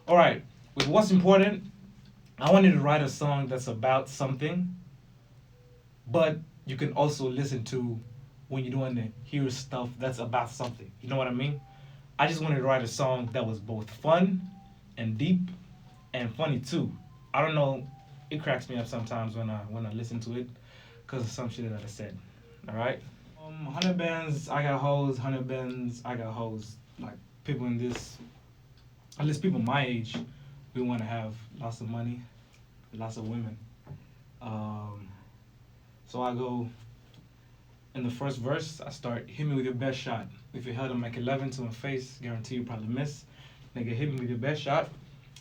All right, with what's important, I wanted to write a song that's about something, but you can also listen to when you're doing the hear stuff that's about something. You know what I mean? I just wanted to write a song that was both fun and deep and funny too. I don't know, it cracks me up sometimes when I listen to it because of some shit that I said. All right. 100 bands, I got hoes. 100 bands, I got hoes. Like people in this, at least people my age, we want to have lots of money, lots of women. Um, so I go in the first verse. I start hit me with your best shot. If you held a Mac 11 to my face, guarantee you probably miss. Nigga, hit me with your best shot.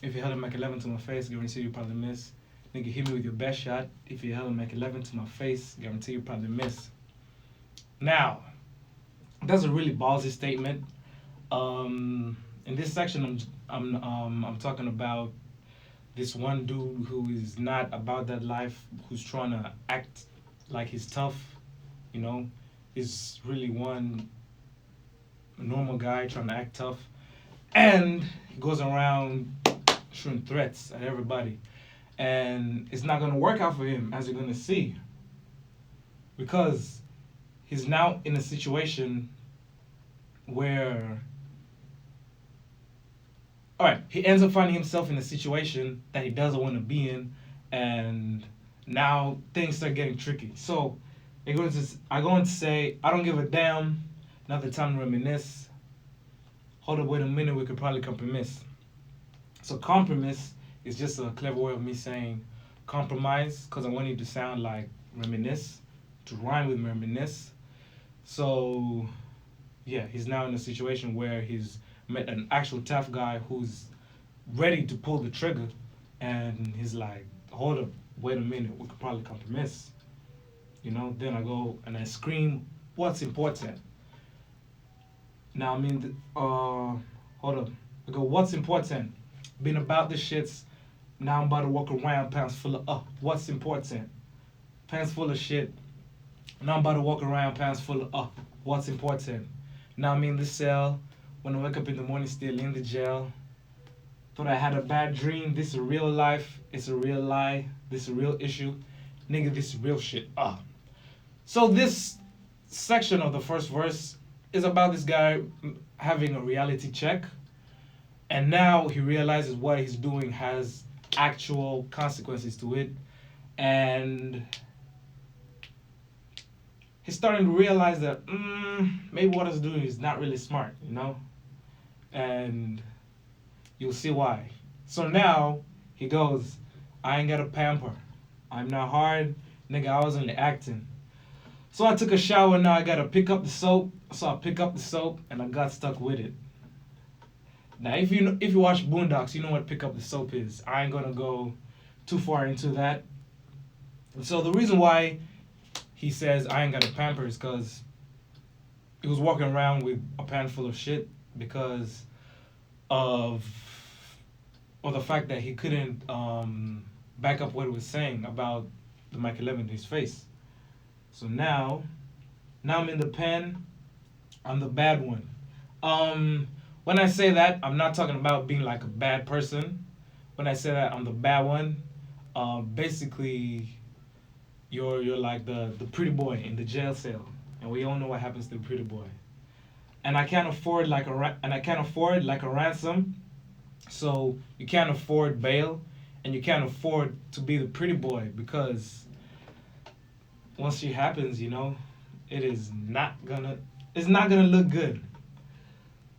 If you held a Mac 11 to my face, guarantee you probably miss. Nigga, hit me with your best shot. If you held a Mac 11 to my face, guarantee you probably miss. Now, that's a really ballsy statement. In this section, I'm talking about this one dude who is not about that life, who's trying to act like he's tough. You know, he's really one normal guy trying to act tough, and he goes around shooting threats at everybody, and it's not gonna work out for him, as you're gonna see, because he's now in a situation where, all right, he ends up finding himself in a situation that he doesn't want to be in, and now things start getting tricky. So I go on to say, I don't give a damn. Another time to reminisce. Hold up, wait a minute, we could probably compromise. So compromise is just a clever way of me saying compromise, because I want it to sound like reminisce, to rhyme with reminisce. So yeah, he's now in a situation where he's met an actual tough guy who's ready to pull the trigger, and he's like, hold up, wait a minute, we could probably compromise. Then I go and I scream, what's important? Now, I mean, hold up. I go, what's important? Been about the shits. Now I'm about to walk around pants full of, what's important? Pants full of shit. Now I'm about to walk around pants full of, what's important? Now I'm in the cell. When I wake up in the morning, still in the jail. Thought I had a bad dream. This is real life. It's a real lie. This is a real issue. Nigga, this is real shit. So this section of the first verse is about this guy having a reality check, and now he realizes what he's doing has actual consequences to it, and he's starting to realize that maybe what he's doing is not really smart, and you'll see why. So now he goes, I ain't got a pamper. I'm not hard. Nigga, I was only acting. So I took a shower, now I gotta pick up the soap. So I pick up the soap and I got stuck with it. Now if you watch Boondocks, you know what pick up the soap is. I ain't gonna go too far into that. So the reason why he says I ain't got a pamper is because he was walking around with a pan full of shit because of the fact that he couldn't back up what he was saying about the Mike 11 to his face. So now I'm in the pen. I'm the bad one. When I say that, I'm not talking about being like a bad person. When I say that I'm the bad one, basically, you're like the pretty boy in the jail cell, and we all know what happens to the pretty boy. And I can't afford like a ransom, so you can't afford bail, and you can't afford to be the pretty boy because once she happens, it is not gonna it's not gonna look good.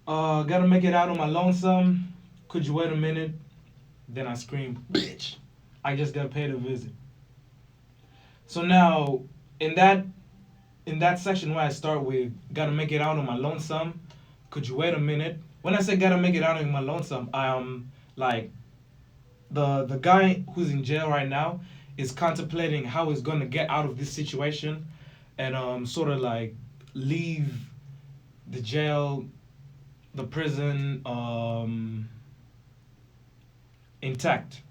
Gotta make it out on my lonesome. Could you wait a minute? Then I scream, bitch! I just got paid a visit. So now, in that section where I start with gotta make it out on my lonesome, could you wait a minute? When I say gotta make it out on my lonesome, like the guy who's in jail right now is contemplating how he's gonna get out of this situation and sort of like leave the jail, the prison intact.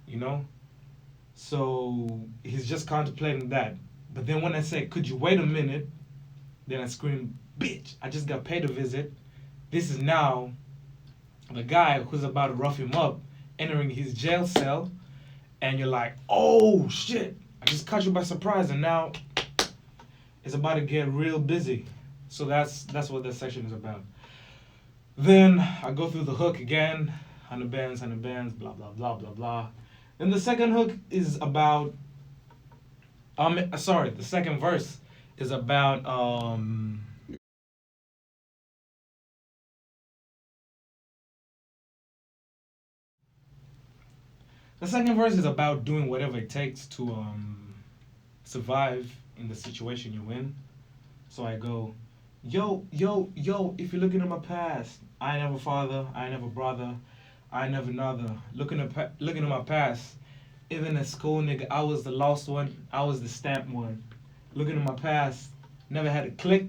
So he's just contemplating that. But then when I say, could you wait a minute? Then I scream, bitch, I just got paid a visit. This is now the guy who's about to rough him up entering his jail cell, and you're like, oh shit, I just caught you by surprise, and now it's about to get real busy. So that's what that section is about. Then I go through the hook again, 100 bands, blah blah blah blah blah. Then the second hook is about sorry, the second verse is about the second verse is about doing whatever it takes to survive in the situation you're in. So I go, yo, yo, yo, if you're looking at my past, I ain't never father, I ain't never brother, I ain't never another. Looking at my past, even at school, nigga, I was the lost one, I was the stamped one. Looking at my past, never had a click,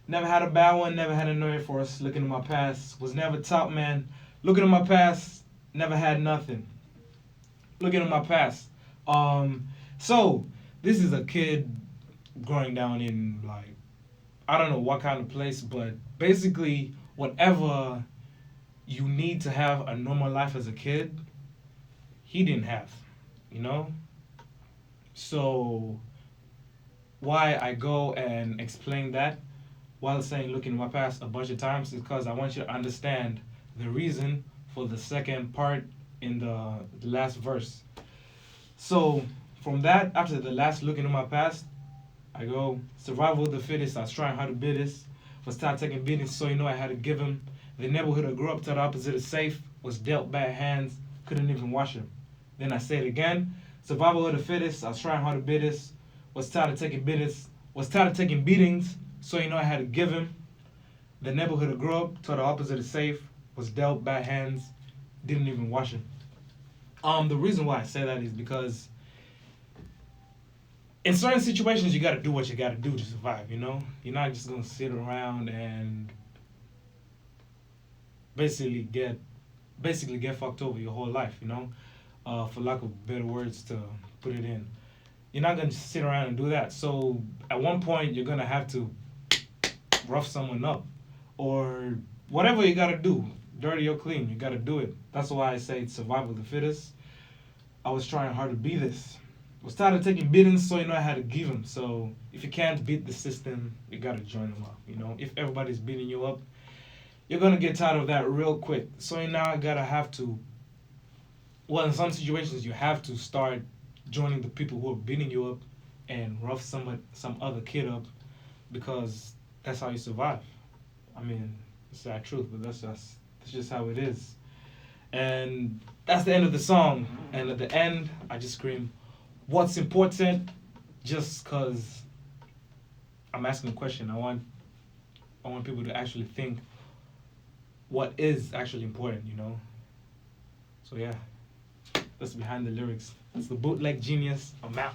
never had a bad one, never had a no Air Force. Looking at my past, was never top man. Looking at my past, never had nothing. Looking at my past. So this is a kid growing down in like I don't know what kind of place, but basically whatever you need to have a normal life as a kid, he didn't have, you know? So why I go and explain that while saying look in my past a bunch of times is because I want you to understand the reason for the second part in the last verse. So from that, after the last look into my past, I go, survival of the fittest, I was trying hard to be this. Was tired taking beatings, so you know I had to give him. The neighborhood I grew up to the opposite of safe, was dealt bad hands, couldn't even wash him. Then I say it again, survival of the fittest, I was trying hard to be this. Was tired of taking beatings, so you know I had to give him. The neighborhood I grew up to the opposite of safe, was dealt bad hands, didn't even wash him. The reason why I say that is because in certain situations you gotta do what you gotta do to survive, you know? You're not just gonna sit around and basically get fucked over your whole life, you know? For lack of better words to put it in. You're not gonna just sit around and do that. So at one point you're gonna have to rough someone up. Or whatever you gotta do, dirty or clean, you gotta do it. That's why I say it's survival of the fittest. I was trying hard to be this. Was tired of taking beatings, so you know I had to give them. So if you can't beat the system, you gotta join them up. You know, if everybody's beating you up, you're gonna get tired of that real quick. So now I gotta have to. Well, in some situations, you have to start joining the people who are beating you up, and rough some other kid up, because that's how you survive. I mean, it's sad truth, but that's just how it is. And that's the end of the song. And at the end, I just scream, "What's important?" Just cause I'm asking a question. I want people to actually think what is actually important, you know. So yeah, that's behind the lyrics. It's the bootleg genius. I'm out.